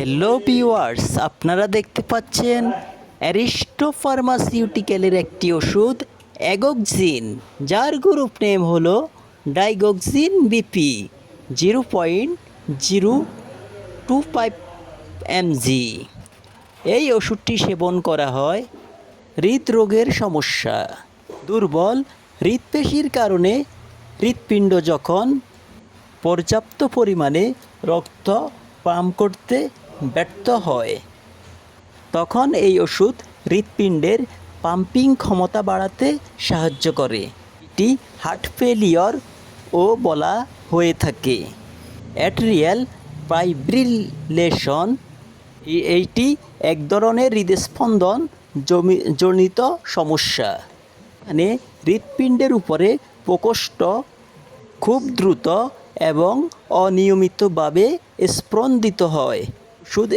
Hello viewers, আপনারা দেখতে পাচ্ছেন অ্যারিস্টো ফার্মাসিউটিক্যালের একটি ওষুধ অ্যাগোক্সিন, যার গ্রুপ নেম হলো ডাইগোক্সিন বিপি 0.025 mg। এই ওষুধটি সেবন করা হয় হৃদরোগের সমস্যা, দুর্বল হৃৎপেশির কারণে হৃৎপিণ্ড যখন পর্যাপ্ত পরিমাণে রক্ত পাম্প করতে ব্যর্থ হয়, তখন এই ওষুধ হৃৎপিণ্ডের পাম্পিং ক্ষমতা বাড়াতে সাহায্য করে। এটি হার্ট ফেলিওর ও বলা হয়ে থাকে অ্যাট্রিয়াল ফাইব্রিলেশন। এইটি এক ধরনের হৃদস্পন্দন জনিত সমস্যা, মানে হৃৎপিণ্ডের উপরে প্রকোষ্ঠ খুব দ্রুত এবং অনিয়মিতভাবে স্পন্দিত হয়। ওষুধ